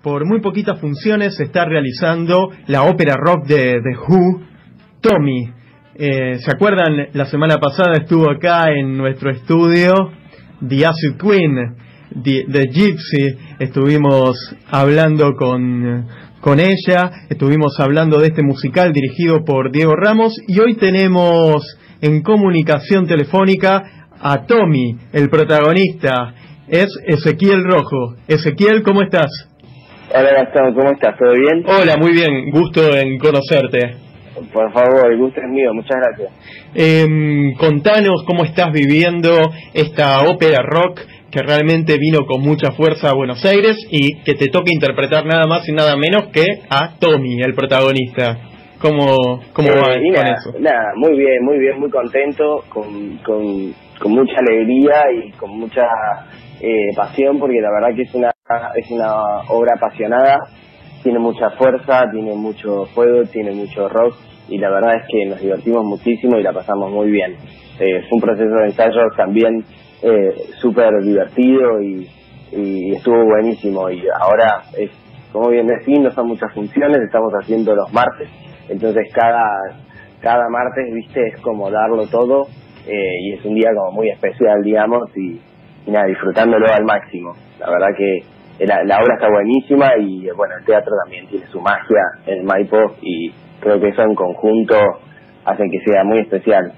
por muy poquitas funciones se está realizando la ópera rock de The Who, Tommy. ¿Se acuerdan? La semana pasada estuvo acá en nuestro estudio The Acid Queen, The Gypsy. Estuvimos hablando con ella, estuvimos hablando de este musical dirigido por Diego Ramos, y hoy tenemos en comunicación telefónica a Tommy, el protagonista. Es Ezequiel Rojo. Ezequiel, ¿cómo estás? Hola Gastón, ¿cómo estás? ¿Todo bien? Hola, muy bien, gusto en conocerte. Por favor, el gusto es mío, muchas gracias. Contanos cómo estás viviendo esta ópera rock que realmente vino con mucha fuerza a Buenos Aires y que te toca interpretar nada más y nada menos que a Tommy, el protagonista. ¿Cómo va con eso? Nada, muy bien, muy contento, con mucha alegría y con mucha pasión, porque la verdad que es una obra apasionada, tiene mucha fuerza, tiene mucho fuego, tiene mucho rock, y la verdad es que nos divertimos muchísimo y la pasamos muy bien. Fue un proceso de ensayo también súper divertido y estuvo buenísimo, y ahora como bien decís, no son muchas funciones, estamos haciendo los martes, entonces cada martes, viste, es como darlo todo, y es un día como muy especial, digamos, y nada, disfrutándolo al máximo. La verdad que la obra está buenísima, y bueno, el teatro también tiene su magia, el Maipo, y creo que eso en conjunto hace que sea muy especial.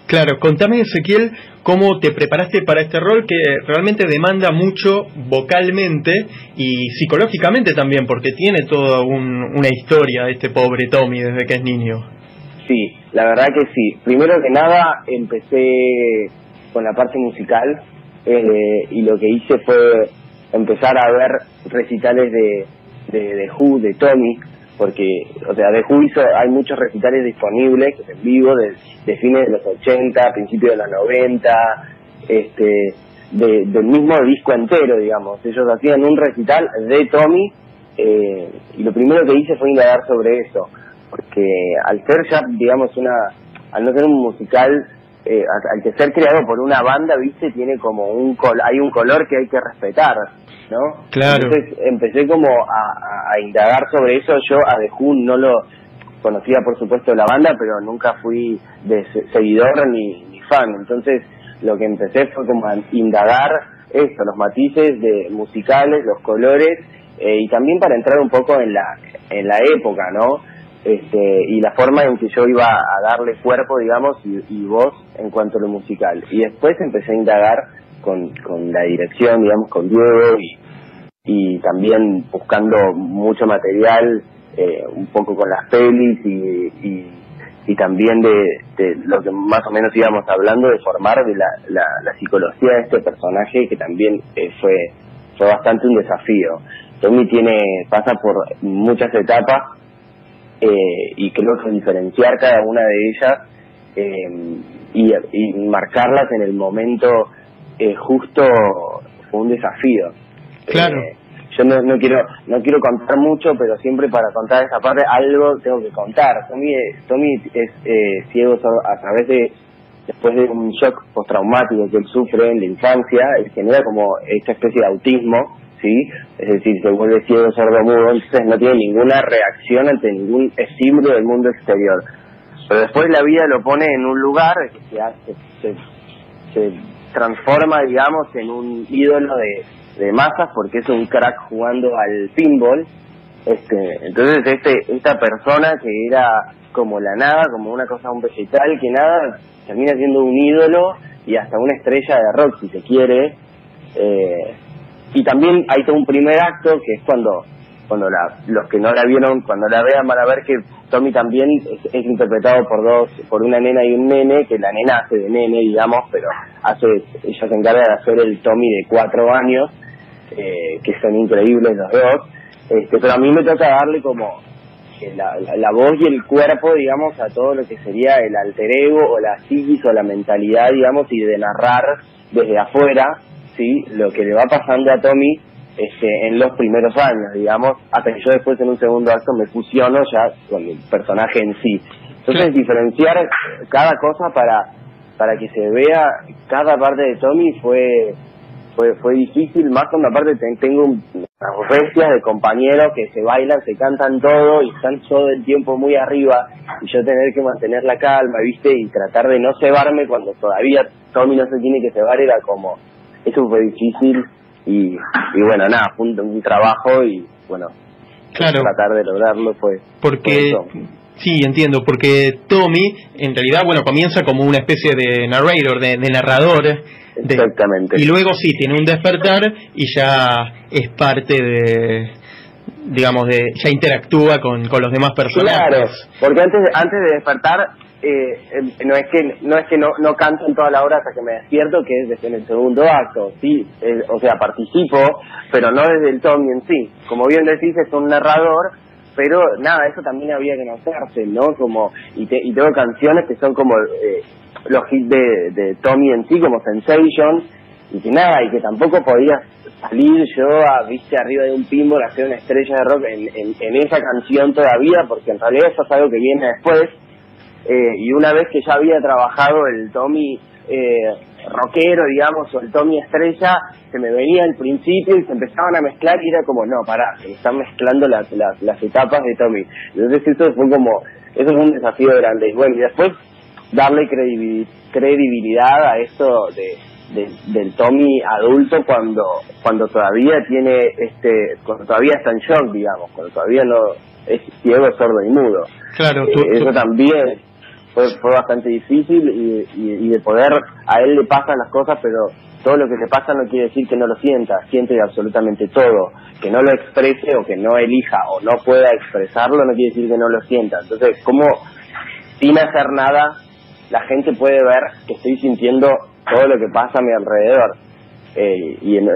Claro, contame, Ezequiel, cómo te preparaste para este rol que realmente demanda mucho vocalmente y psicológicamente también, porque tiene toda una historia de este pobre Tommy desde que es niño. Sí, la verdad que sí. Primero que nada empecé con la parte musical, y lo que hice fue empezar a ver recitales de Who, de Tommy, porque, o sea, de Who hay muchos recitales disponibles en vivo de fines de los 80, principios de los 90, del mismo disco entero, digamos. Ellos hacían un recital de Tommy, y lo primero que hice fue indagar sobre eso, porque al ser ya, digamos, al no ser un musical, al que ser creado por una banda, viste, tiene como hay un color que hay que respetar, ¿no? Claro. Entonces empecé como a indagar sobre eso. Yo a The Who no lo conocía, por supuesto, la banda, pero nunca fui de seguidor ni fan. Entonces lo que empecé fue como a indagar eso, los matices musicales, los colores, y también para entrar un poco en la época, ¿no? Y la forma en que yo iba a darle cuerpo, digamos, y voz en cuanto a lo musical. Y después empecé a indagar con la dirección, digamos, con Diego, y también buscando mucho material, un poco con las pelis, y también de lo que más o menos íbamos hablando, de formar de la psicología de este personaje, que también fue bastante un desafío. Tommy pasa por muchas etapas, y creo que diferenciar cada una de ellas, y marcarlas en el momento justo fue un desafío. Claro. Yo no quiero contar mucho, pero siempre para contar esa parte algo tengo que contar. Tommy es ciego a través después de un shock postraumático que él sufre en la infancia. Él genera como esta especie de autismo, ¿sí? Es decir, se vuelve ciego, sordo, mudo, entonces no tiene ninguna reacción ante ningún estímulo del mundo exterior. Pero después la vida lo pone en un lugar que se transforma, digamos, en un ídolo de masas, porque es un crack jugando al pinball. Entonces esta persona que era como la nada, como una cosa, un vegetal que nada, termina siendo un ídolo y hasta una estrella de rock, si se quiere. Y también hay todo un primer acto que es cuando los que no la vieron, cuando la vean van a ver que Tommy también es interpretado por una nena y un nene, que la nena hace de nene, digamos, pero ella se encarga de hacer el Tommy de 4 años, que son increíbles los dos, pero a mí me toca darle como la voz y el cuerpo, digamos, a todo lo que sería el alter ego o la psiquis o la mentalidad, digamos, y de narrar desde afuera, ¿sí?, lo que le va pasando a Tommy en los primeros años, digamos, hasta que yo después en un segundo acto me fusiono ya con el personaje en sí. Entonces diferenciar cada cosa para que se vea cada parte de Tommy fue fue difícil, más cuando aparte tengo unas bestias de compañeros que se bailan, se cantan todo y están todo el tiempo muy arriba, y yo tener que mantener la calma, ¿viste? Y tratar de no cebarme cuando todavía Tommy no se tiene que cebar, era como, eso fue difícil, y bueno, nada, fue un trabajo, y bueno, claro, tratar de lograrlo fue... Porque... Sí, entiendo, porque Tommy, en realidad, bueno, comienza como una especie de narrator, de narrador. Exactamente. Y luego sí, tiene un despertar y ya es parte de, digamos, ya interactúa con los demás personajes. Claro, porque antes de despertar, no es que no canto en toda la hora hasta que me despierto, que es desde el segundo acto, sí, o sea, participo, pero no desde el Tommy en sí. Como bien decís, es un narrador, pero nada, eso también había que notarse, ¿no? Como y tengo canciones que son como los hits de Tommy en sí, como Sensation, y que nada, y que tampoco podía salir yo viste, arriba de un pinball a ser una estrella de rock en esa canción todavía, porque en realidad eso es algo que viene después, y una vez que ya había trabajado el Tommy rockero, digamos, o el Tommy estrella, se me venía al principio y se empezaban a mezclar y era como, no, pará, se están mezclando las etapas de Tommy. Entonces eso fue un desafío grande. Y bueno, y después darle credibilidad a esto del Tommy adulto cuando todavía tiene cuando todavía está en shock, digamos, cuando todavía no es ciego, sordo y mudo. Claro, eso también fue bastante difícil, y de poder, a él le pasan las cosas, pero todo lo que le pasa no quiere decir que no lo siente absolutamente todo. Que no lo exprese o que no elija o no pueda expresarlo no quiere decir que no lo sienta. Entonces, ¿cómo sin hacer nada la gente puede ver que estoy sintiendo todo lo que pasa a mi alrededor? Y en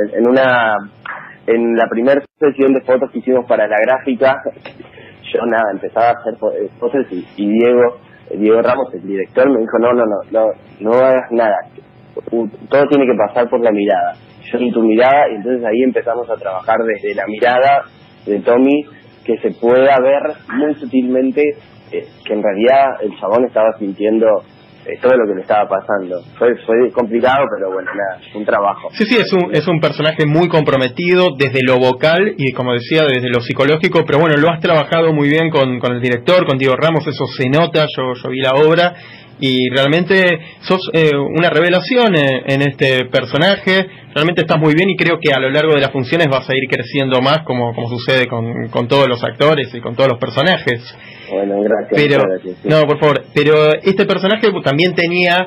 la primera sesión de fotos que hicimos para la gráfica, yo empezaba a hacer fotos, y Diego Ramos, el director, me dijo, no hagas nada, todo tiene que pasar por la mirada, yo en tu mirada, y entonces ahí empezamos a trabajar desde la mirada de Tommy, que se pueda ver muy sutilmente que en realidad el chabón estaba sintiendo todo lo que le estaba pasando. Fue complicado, pero bueno, nada, un trabajo. Sí, es un personaje muy comprometido desde lo vocal y, como decía, desde lo psicológico, pero bueno, lo has trabajado muy bien con el director, con Diego Ramos, eso se nota, yo vi la obra, y realmente sos una revelación en este personaje, realmente estás muy bien, y creo que a lo largo de las funciones vas a ir creciendo más, como sucede con todos los actores y con todos los personajes. Bueno, gracias. Pero, gracias, sí. no, por favor, pero este personaje también tenía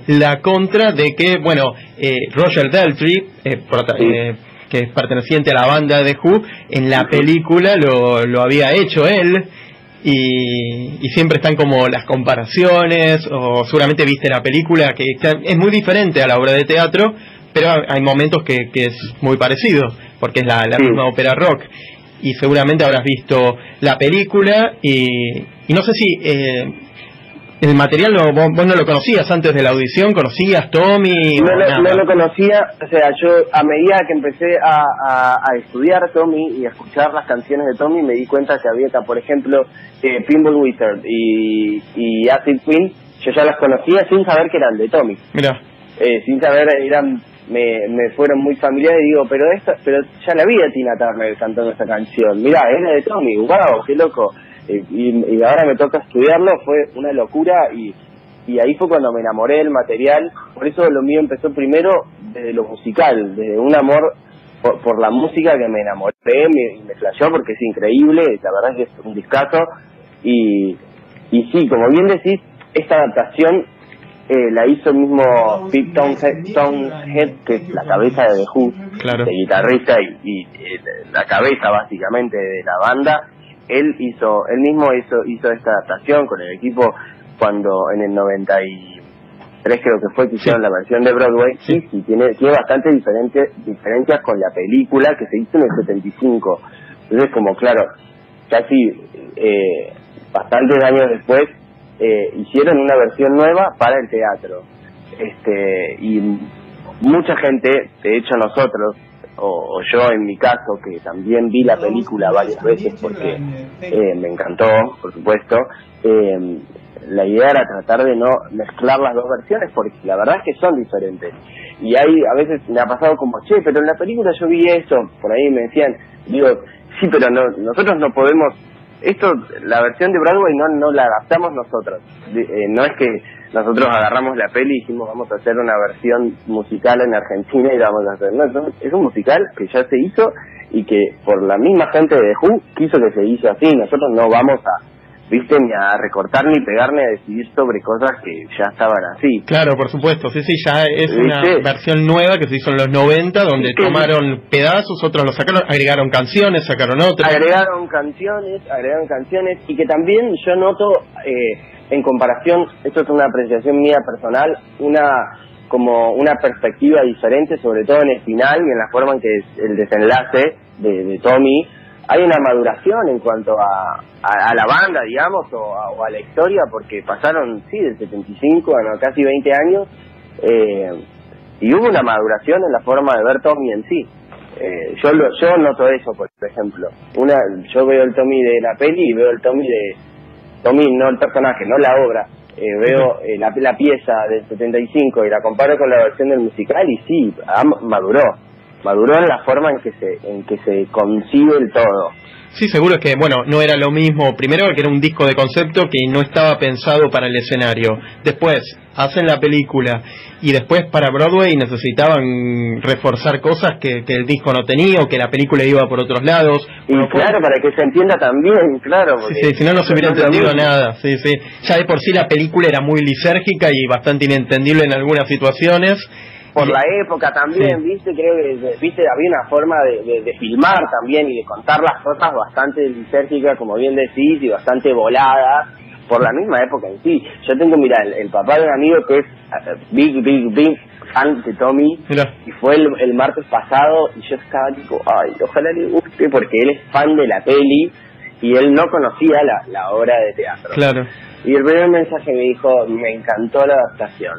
la contra de que, bueno, Roger Daltrey, que es perteneciente a la banda de Who, en la película lo había hecho él, y siempre están como las comparaciones, o seguramente viste la película, que es muy diferente a la obra de teatro, pero hay momentos que es muy parecido, porque es la misma ópera rock. Y seguramente habrás visto la película, y no sé si el material vos no lo conocías antes de la audición. ¿Conocías Tommy? No lo conocía, o sea, yo a medida que empecé a estudiar Tommy y a escuchar las canciones de Tommy, me di cuenta que había, por ejemplo, Pinball Wizard y Acid Queen, yo ya las conocía sin saber que eran de Tommy. Mira, sin saber, me fueron muy familiares, y digo, pero ya la vi a Tina Turner cantando esa canción, mirá, era de Tommy, wow, qué loco, y ahora me toca estudiarlo, fue una locura, y ahí fue cuando me enamoré del material. Por eso lo mío empezó primero desde lo musical, desde un amor por la música, que me enamoré, me flasheó porque es increíble, la verdad es que es un discazo, y sí, como bien decís, esta adaptación la hizo el mismo Pete Townshend, que es la cabeza de The Who, claro, de guitarrista y la cabeza básicamente de la banda. Él mismo hizo esta adaptación con el equipo cuando en el 93 creo que fue que hicieron la versión de Broadway. Sí, tiene bastantes diferencias con la película que se hizo en el 75. Entonces, como claro, casi bastantes años después hicieron una versión nueva para el teatro, y mucha gente, de hecho nosotros, o yo en mi caso, que también vi la película varias veces porque me encantó, por supuesto, la idea era tratar de no mezclar las dos versiones, porque la verdad es que son diferentes. Y ahí a veces me ha pasado como, che, pero en la película yo vi esto, por ahí me decían, digo, sí, pero no, nosotros no podemos, esto, la versión de Broadway no la adaptamos nosotros, no es que nosotros agarramos la peli y dijimos vamos a hacer una versión musical en Argentina y la vamos a hacer, no, es un musical que ya se hizo y que por la misma gente de Who quiso que se hizo así, nosotros no vamos ni a recortar ni pegar ni a decidir sobre cosas que ya estaban así. Claro, por supuesto, sí, ya es una versión nueva que se hizo en los 90, donde tomaron pedazos, otros lo sacaron, agregaron canciones, sacaron otras. Agregaron canciones, y que también yo noto, en comparación, esto es una apreciación mía personal, como una perspectiva diferente, sobre todo en el final y en la forma en que el desenlace de Tommy. Hay una maduración en cuanto a la banda, digamos, o a la historia, porque pasaron, sí, del 75 a casi 20 años, y hubo una maduración en la forma de ver Tommy en sí. Yo noto eso, por ejemplo. Yo veo el Tommy de la peli y veo el Tommy no el personaje, no la obra. Veo la pieza del 75 y la comparo con la versión del musical y sí, maduró en la forma en que se concibe el todo. Sí, seguro que, bueno, no era lo mismo. Primero que era un disco de concepto que no estaba pensado para el escenario. Después, hacen la película. Y después para Broadway necesitaban reforzar cosas que el disco no tenía o que la película iba por otros lados. Y claro, para que se entienda también, claro. Sí, si no, no se hubiera entendido nada. Sí. Ya de por sí la película era muy lisérgica y bastante inentendible en algunas situaciones. Por la época también, sí. Creo que había una forma de filmar también y de contar las cosas bastante lisérgicas, como bien decís, y bastante voladas, por la misma época en sí. Yo tengo, mira, el papá de un amigo que es big fan de Tommy, mira. Y fue el martes pasado, y yo estaba tipo, ay, ojalá le guste, porque él es fan de la peli, y él no conocía la obra de teatro. Claro. Y el primer mensaje me dijo, me encantó la adaptación.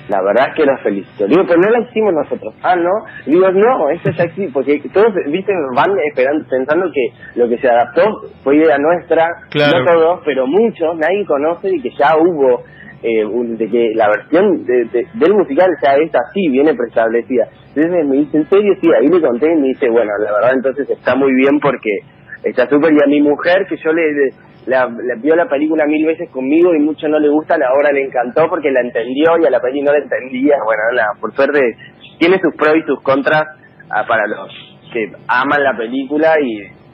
La verdad es que los felicito. Digo, pero no la hicimos nosotros. Ah, ¿no? Digo, no, eso ya existe, porque todos, van pensando que lo que se adaptó fue idea nuestra, claro. No todos, pero muchos, nadie conoce de que ya hubo, de que la versión del musical ya es así, viene preestablecida. Entonces me dice, ¿en serio? Sí, ahí le conté y me dice, bueno, la verdad entonces está muy bien porque está súper. Y a mi mujer, que yo le vio la película 1000 veces conmigo y mucho no le gusta, la obra le encantó porque la entendió y a la peli no la entendía. Bueno, por suerte tiene sus pros y sus contras para los que aman la película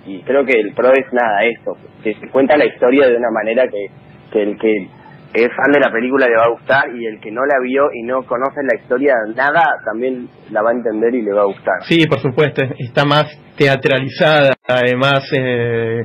y creo que el pro es esto, que se cuenta la historia de una manera que el que es fan de la película le va a gustar y el que no la vio y no conoce la historia nada también la va a entender y le va a gustar. Sí, por supuesto, está más teatralizada, además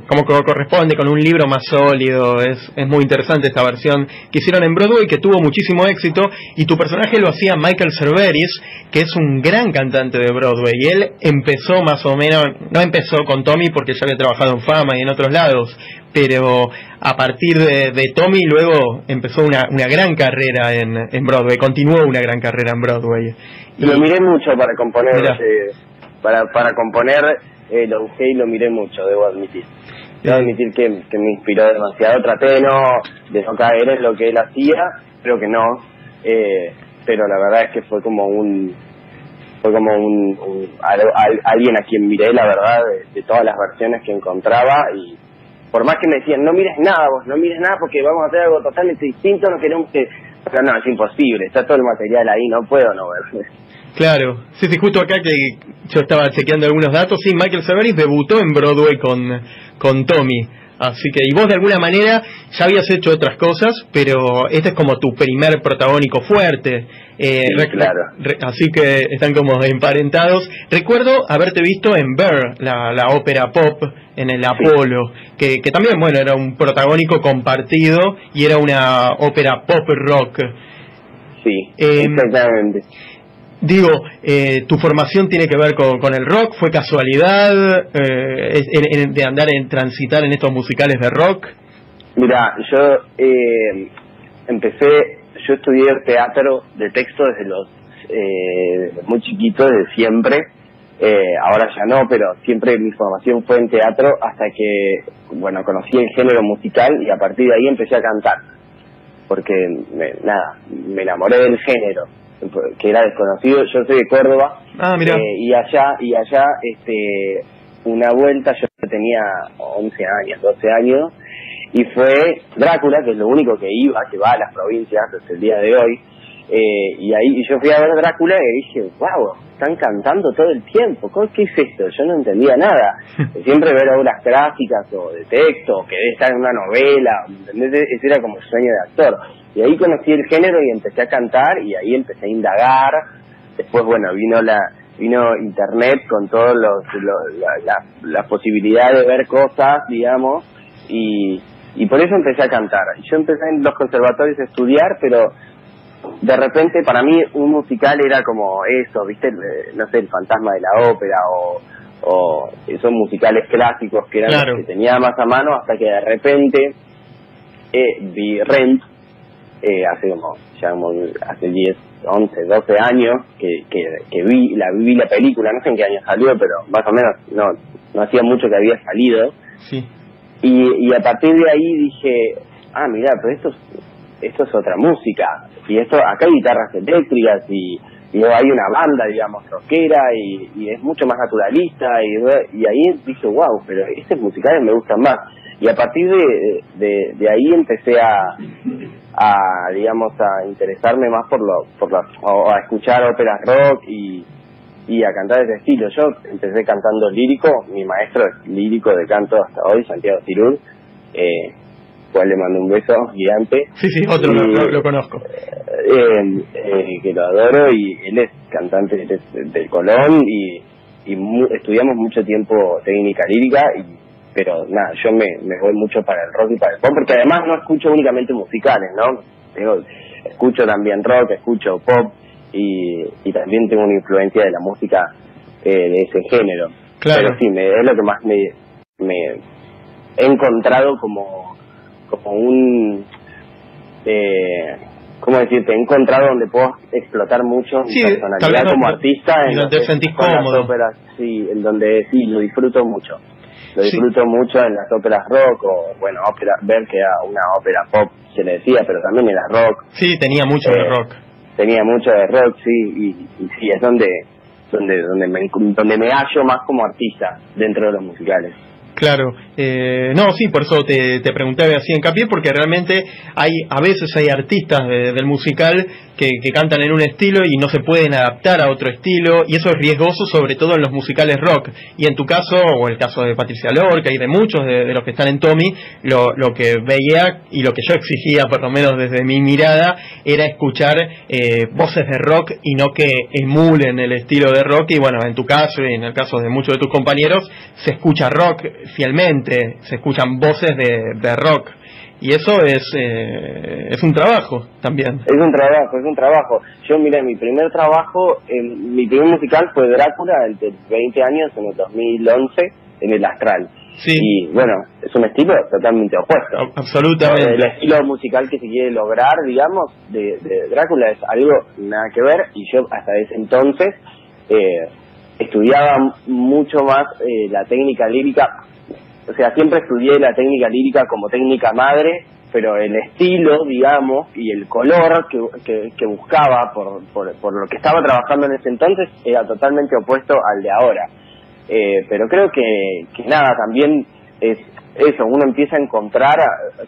como corresponde, con un libro más sólido. Es muy interesante esta versión que hicieron en Broadway, que tuvo muchísimo éxito, y tu personaje lo hacía Michael Cerveris, que es un gran cantante de Broadway, y él empezó más o menos, no empezó con Tommy porque ya había trabajado en Fama y en otros lados, pero a partir de Tommy luego empezó una gran carrera en Broadway, continuó una gran carrera en Broadway. Lo miré mucho para componer, para componer, lo busqué y lo miré mucho, debo admitir. Debo admitir que me inspiró demasiado. Traté de no caer en lo que él hacía, creo que no, pero la verdad es que fue como alguien a quien miré, la verdad, de todas las versiones que encontraba. Y por más que me decían, no mires nada porque vamos a hacer algo totalmente distinto, no queremos que... Pero no, es imposible, está todo el material ahí, no puedo no verlo. Claro, sí, justo acá que yo estaba chequeando algunos datos, sí, Michael Cerveris debutó en Broadway con Tommy, así que, y vos de alguna manera ya habías hecho otras cosas, pero este es como tu primer protagónico fuerte, claro. Así que están como emparentados. Recuerdo haberte visto en Bear, la ópera pop, en el Apolo, que también, bueno, era un protagónico compartido y era una ópera pop rock. Sí, exactamente. Digo, tu formación tiene que ver con el rock, ¿fue casualidad de andar transitar en estos musicales de rock? Mira, yo yo estudié teatro de texto desde los muy chiquito, desde siempre, ahora ya no, pero siempre mi formación fue en teatro hasta que, bueno, conocí el género musical y a partir de ahí empecé a cantar. porque me enamoré del género, que era desconocido. Yo soy de Córdoba, mira. y allá una vuelta yo tenía 11 años, 12 años, y fue Drácula, que es lo único que va a las provincias hasta el día de hoy, y yo fui a ver Drácula y dije, wow, están cantando todo el tiempo, ¿qué es esto? Yo no entendía nada. Siempre ver obras gráficas o de texto, que debe estar en una novela, ¿entendés? Ese era como el sueño de actor. Y ahí conocí el género y empecé a cantar, y ahí empecé a indagar. Después, bueno, vino internet con todas las posibilidades de ver cosas, digamos, y por eso empecé a cantar. Yo empecé en los conservatorios a estudiar, pero de repente para mí un musical era como eso, ¿viste? No sé, El fantasma de la ópera o esos musicales clásicos que eran los que tenía más a mano, hasta que de repente vi Rent, hace 10, 11, 12 años que vi la película, no sé en qué año salió, pero más o menos no hacía mucho que había salido. Sí. Y a partir de ahí dije, mira, pero esto es otra música, y acá hay guitarras eléctricas y hay una banda, digamos, rockera, y es mucho más naturalista, y ahí dije, wow, pero estos musicales me gustan más. Y a partir de ahí empecé digamos, a interesarme más a escuchar óperas rock y a cantar ese estilo. Yo empecé cantando lírico, mi maestro es lírico de canto hasta hoy, Santiago Cirul, cual le mando un beso gigante. Sí, otro lo conozco. Que lo adoro, y él es cantante del Colón, y estudiamos mucho tiempo técnica lírica, pero nada, yo me voy mucho para el rock y para el pop, porque además no escucho únicamente musicales, ¿no? Escucho también rock, escucho pop, y también tengo una influencia de la música de ese género. Claro. Pero sí, es lo que más me he encontrado como un... ¿cómo decirte? He encontrado donde puedo explotar mucho mi personalidad como artista, en donde te sentís cómodo. Óperas, sí, en donde sí, lo disfruto mucho. Lo disfruto mucho en las óperas rock, o bueno, Berg, que era una ópera pop, se le decía, pero también era rock. Sí, tenía mucho de rock. Tenía mucho de rock, sí, y sí, es donde me hallo más como artista dentro de los musicales. Claro, no, sí, por eso te preguntaba así hincapié, porque realmente a veces hay artistas del musical que cantan en un estilo y no se pueden adaptar a otro estilo, y eso es riesgoso, sobre todo en los musicales rock. Y en tu caso, o el caso de Patricia Lorca y de muchos de los que están en Tommy, lo que veía y lo que yo exigía, por lo menos desde mi mirada, era escuchar voces de rock y no que emulen el estilo de rock. Y bueno, en tu caso y en el caso de muchos de tus compañeros, se escucha rock fielmente, se escuchan voces de rock. Y eso es un trabajo también. Es un trabajo. Yo, mira, mi primer musical fue Drácula, de 20 años, en el 2011, en el Astral. Sí. Y bueno, es un estilo totalmente opuesto. Absolutamente. El estilo musical que se quiere lograr, digamos, de Drácula es algo nada que ver, y yo hasta ese entonces estudiaba mucho más la técnica lírica. O sea, siempre estudié la técnica lírica como técnica madre, pero el estilo, digamos, y el color que buscaba por lo que estaba trabajando en ese entonces era totalmente opuesto al de ahora. Pero creo que nada, también es eso, uno empieza a encontrar,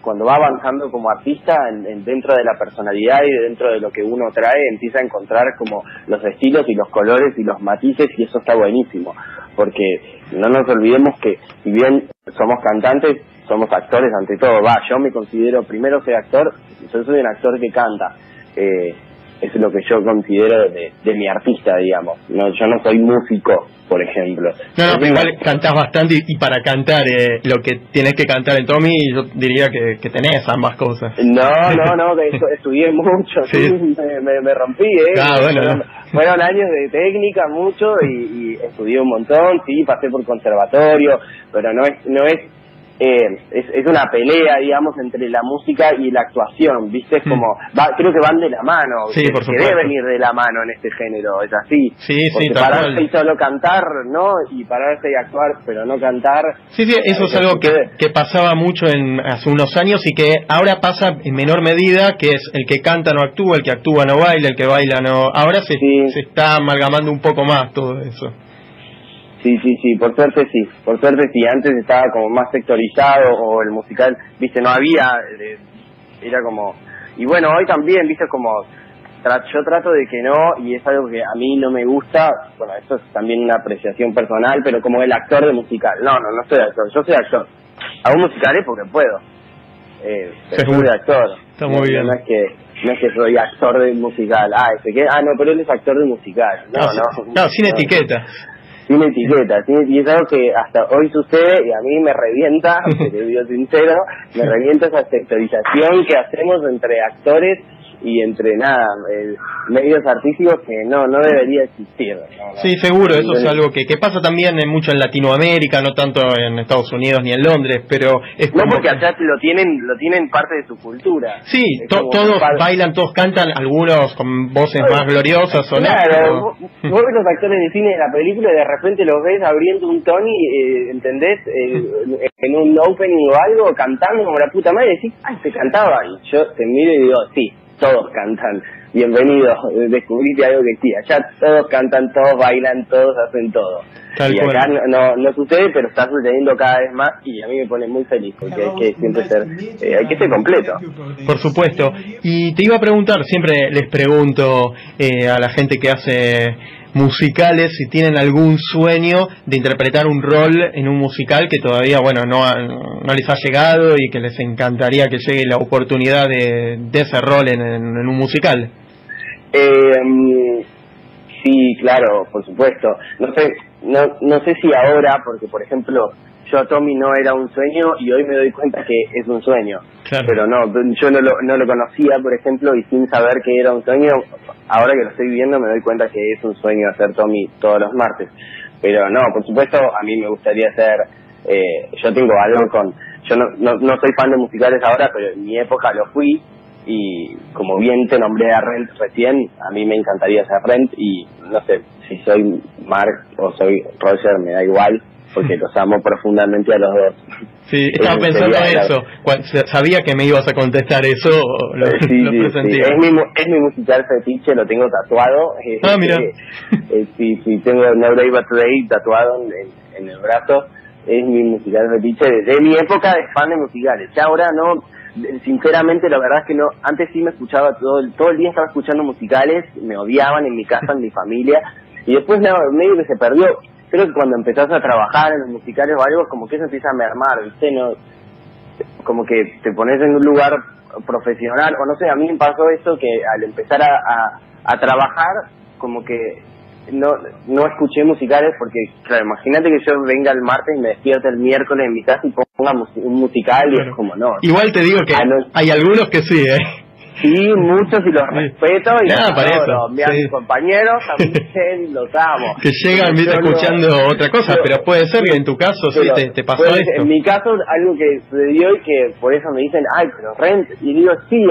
cuando va avanzando como artista, dentro de la personalidad y dentro de lo que uno trae, empieza a encontrar como los estilos y los colores y los matices, y eso está buenísimo, porque no nos olvidemos que si bien somos cantantes, somos actores ante todo. Yo me considero, primero soy actor, yo soy un actor que canta, es lo que yo considero de mi artista, digamos. Yo no soy músico, por ejemplo. No, pero igual cantás bastante, y para cantar lo que tienes que cantar en Tommy, yo diría que tenés ambas cosas. No, estudié mucho, sí. Me rompí, Bueno. Fueron años de técnica, mucho, y estudié un montón, sí, pasé por conservatorio, pero no es es una pelea, digamos, entre la música y la actuación, ¿viste? Es como, creo que van de la mano, sí, por que deben ir de la mano en este género, es así. Sí, porque pararse y solo cantar, ¿no? Y pararse y actuar, pero no cantar. Sí, eso es algo que pasaba mucho hace unos años y que ahora pasa en menor medida, que es el que canta no actúa, el que actúa no baila, el que baila no... Ahora se está amalgamando un poco más todo eso. Sí, por suerte sí, antes estaba como más sectorizado, o el musical, viste, no había, era como, y bueno, hoy también, viste, como, yo trato de que no, y es algo que a mí no me gusta, bueno, esto es también una apreciación personal, pero como el actor de musical, no soy actor, yo soy actor, hago musicales porque puedo, pero soy actor, está muy bien. No es que soy actor de musical, no, pero él es actor de musical, no, sin etiqueta. Sin etiqueta, y es algo que hasta hoy sucede y a mí me revienta, te digo sincero, me revienta esa sectorización que hacemos entre actores y entre medios artísticos que no debería existir. Sí, seguro, eso es algo que pasa también mucho en Latinoamérica, no tanto en Estados Unidos ni en Londres, pero es no, porque allá lo tienen parte de su cultura. Sí, todos bailan, todos cantan, algunos con voces más gloriosas o no. Claro, vos ves los actores de cine de la película y de repente los ves abriendo un Tony, ¿entendés? En un opening o algo, cantando como la puta madre, y decís, se cantaba, y yo te miro y digo, sí, todos cantan, bienvenidos, descubriste algo que sí, allá todos cantan, todos bailan, todos hacen todo. Tal y cual. Acá no sucede, pero está sucediendo cada vez más y a mí me pone muy feliz porque hay que siempre hay que ser completo. Por supuesto. Y te iba a preguntar, siempre les pregunto a la gente que hace musicales si tienen algún sueño de interpretar un rol en un musical que todavía no les ha llegado y que les encantaría que llegue la oportunidad de ese rol en un musical. Sí, claro, por supuesto. No sé si ahora, porque por ejemplo yo a Tommy no era un sueño y hoy me doy cuenta que es un sueño. Claro. Pero yo no lo conocía, por ejemplo, y sin saber que era un sueño, ahora que lo estoy viendo me doy cuenta que es un sueño hacer Tommy todos los martes. Pero no, por supuesto, a mí me gustaría hacer, yo tengo algo yo no soy fan de musicales ahora, pero en mi época lo fui, y como bien te nombré a Rent recién, a mí me encantaría hacer Rent, y no sé, si soy Mark o soy Roger, me da igual, porque los amo profundamente a los dos. Sí, estaba pensando eso. Sabía que me ibas a contestar eso. Sí. Es mi musical fetiche, lo tengo tatuado. Mira. Sí, tengo No Day But Today tatuado en el brazo. Es mi musical fetiche desde mi época de fan de musicales. Ya ahora no, sinceramente la verdad es que no. Antes sí me escuchaba todo el día, estaba escuchando musicales, me odiaban en mi casa, en mi familia, y después medio que se perdió. Creo que cuando empezás a trabajar en los musicales o algo, como que eso empieza a mermar, ¿viste? No, como que te pones en un lugar profesional, o no sé, a mí me pasó eso, que al empezar a trabajar, como que no escuché musicales, porque, claro, imagínate que yo venga el martes y me despierte el miércoles en mi casa y ponga un musical, y es como, no. Igual te digo que hay algunos que sí, Sí, muchos, y los respeto, y mis compañeros también los amo. Que llegan escuchando otra cosa, pero puede ser que en tu caso sí te pasó esto. En mi caso, algo que sucedió y que por eso me dicen, pero Rent, y digo, sí,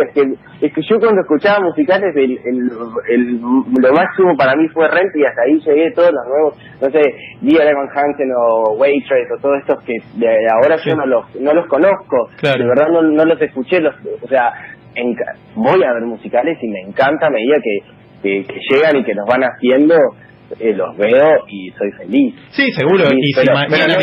es que yo cuando escuchaba musicales, lo máximo para mí fue Rent, y hasta ahí llegué todos los nuevos, no sé, Dear Evan Hansen o Waitress o todos estos que de ahora yo no los conozco, claro. De verdad no los escuché, o sea, voy a ver musicales y me encanta a medida que llegan y que nos van haciendo, los veo y soy feliz. Sí, seguro, y si mañana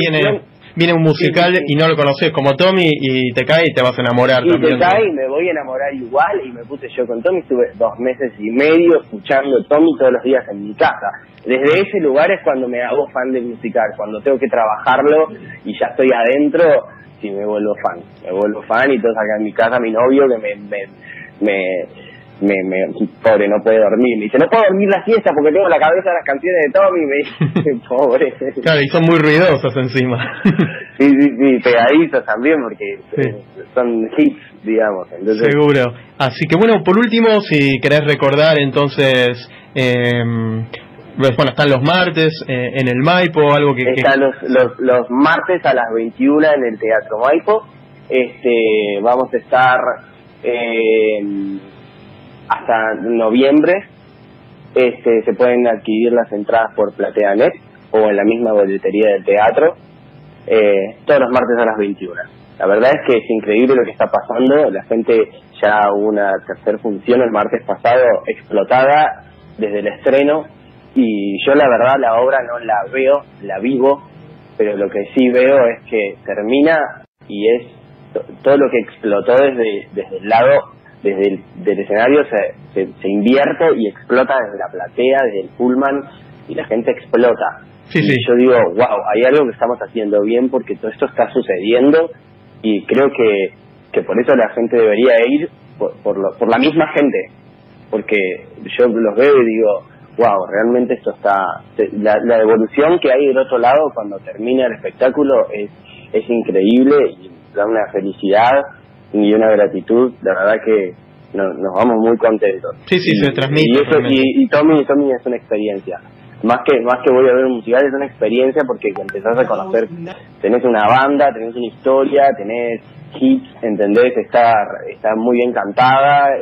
viene un musical y no lo conoces como Tommy y te cae y te vas a enamorar y también. Te cae y me voy a enamorar igual, y me puse yo con Tommy, estuve 2 meses y medio escuchando Tommy todos los días en mi casa. Desde ese lugar es cuando me hago fan del musical, cuando tengo que trabajarlo y ya estoy adentro. Sí, me vuelvo fan, y todos acá en mi casa, mi novio que pobre, no puede dormir, me dice, no puedo dormir la siesta porque tengo la cabeza de las canciones de Tommy, me dice, pobre. Claro, y son muy ruidosos encima. Sí, pegadizos también, porque son hits, digamos. Entonces, seguro. Así que bueno, por último, si querés recordar entonces Bueno, están los martes en el Maipo, algo que... Están los martes a las 21 en el Teatro Maipo. Vamos a estar hasta noviembre. Se pueden adquirir las entradas por PlateaNet o en la misma boletería del teatro, todos los martes a las 21. La verdad es que es increíble lo que está pasando. La gente ya hubo una tercera función el martes pasado explotada desde el estreno, y yo la verdad la obra no la veo, la vivo, pero lo que sí veo es que termina y es todo lo que explotó desde el lado del escenario se invierte y explota desde la platea, desde el pullman, y la gente explota. Sí. Yo digo, wow, hay algo que estamos haciendo bien porque todo esto está sucediendo, y creo que por eso la gente debería ir, por la misma gente, porque yo los veo y digo, wow, realmente esto está... La evolución que hay del otro lado cuando termina el espectáculo es increíble, y da una felicidad y una gratitud. La verdad que nos vamos muy contentos. Sí, se transmite. Y Tommy es una experiencia. Más que voy a ver un musical, es una experiencia porque empezás a conocer, tenés una banda, tenés una historia, tenés hits, ¿entendés? Está muy bien cantada,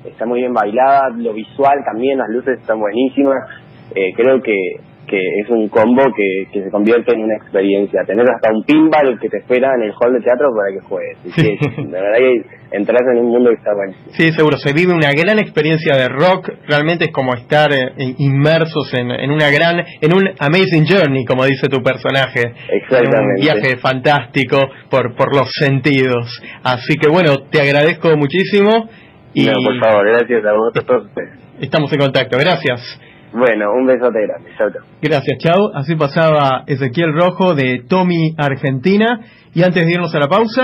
está muy bien bailada, lo visual también, las luces están buenísimas. Creo que es un combo que se convierte en una experiencia. Tener hasta un pinball que te espera en el hall de teatro para que juegues. La verdad que entras en un mundo que está buenísimo. Sí, seguro, se vive una gran experiencia de rock. Realmente es como estar inmersos en un amazing journey, como dice tu personaje. Exactamente. Un viaje fantástico por los sentidos. Así que bueno, te agradezco muchísimo. No, por favor, gracias a vosotros todos ustedes. Estamos en contacto, gracias. Bueno, un besote grande. Chau. Gracias, chau. Así pasaba Ezequiel Rojo de Tommy Argentina. Y antes de irnos a la pausa...